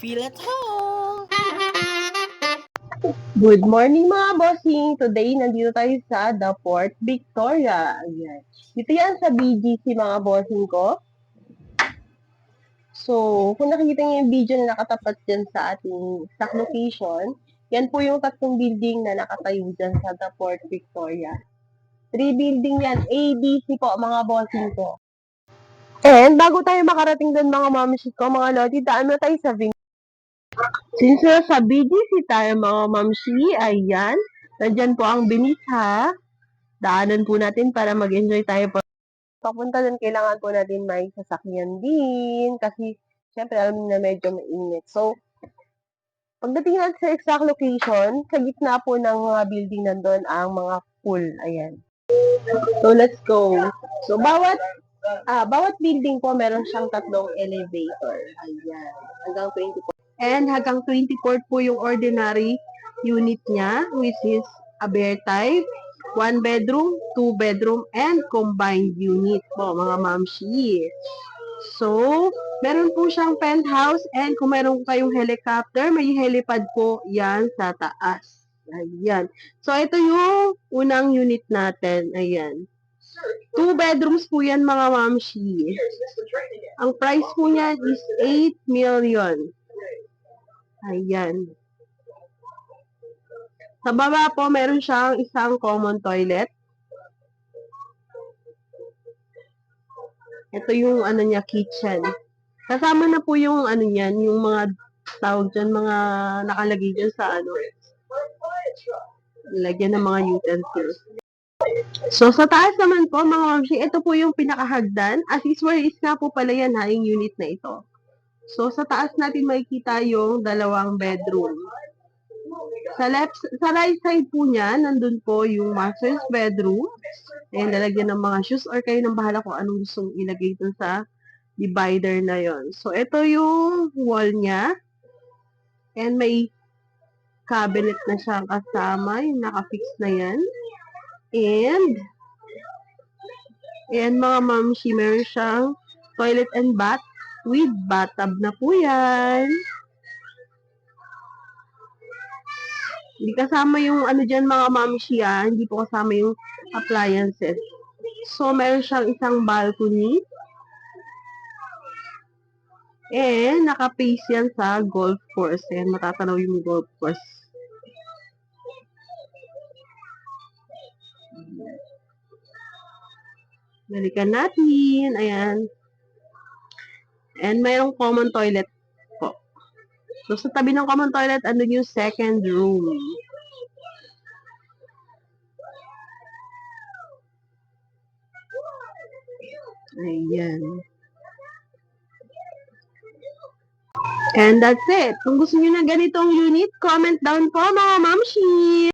Feel at home! Good morning mga bossing! Today, nandito tayo sa The Port Victoria. Ayan. Dito yan sa BGC mga bossing ko. So, kung nakikita niyo yung video na nakatapat dyan sa ating stock location, yan po yung tatlong building na nakatayo dyan sa The Port Victoria. 3 building yan, ABC po mga bossing ko. And bago tayo makarating doon mga mamishit ko, mga lodi, daan mo tayo sa Since sa BGC tayo mga mamshi, ayan, nandyan po ang Binisa. Daanan po natin para mag-enjoy tayo po. Papunta doon, kailangan po natin may sasakyan din kasi syempre alam niyo na medyo mainit. So, pagdating natin sa exact location, sa gitna po ng mga building nandun ang mga pool. Ayan. So, let's go. So, bawat building po meron siyang tatlong elevator. Ayan. Hanggang 24. And hanggang 24 po yung ordinary unit niya, which is a bear type, 1 bedroom, 2 bedroom, and combined unit po, mga mamshi. So, meron po siyang penthouse, and kung meron kayong helicopter, may helipad po yan sa taas. Ayan. So, ito yung unang unit natin. Ayan. 2 bedrooms po yan, mga mamshi. Ang price po niyan is 8 million. Ayan. Sa baba po, meron siyang isang common toilet. Ito yung ano niya, kitchen. Kasama na po yung ano niyan, yung mga tawag dyan, mga nakalagay dyan sa ano. Lagyan ng mga utensils. So, sa taas naman po, mga mamshi, ito po yung pinakahagdan. As is where is nga po pala yan ha, yung unit na ito. So, sa taas natin makikita yung dalawang bedroom. Sa right side po niya, nandun po yung master's bedroom. Ayan, lalagyan ng mga shoes or kayo nang bahala kung anong gusto ilagay dun sa divider na yon. So, ito yung wall niya. And may cabinet na siyang kasama. Yung naka-fix na yan. And mga mamshi, meron siyang toilet and bath with bathtub na po yan. Hindi kasama yung ano dyan mga mamshi hindi po kasama yung appliances. So, meron siyang isang balcony. And, naka-face yan sa golf course. Ayan, matatanaw yung golf course. Balikan natin. Ayan. And, mayroong common toilet po. So, sa tabi ng common toilet, andun yung second room. Ayan. And that's it. Kung gusto niyo ng ganitong unit, comment down po mga mamshi!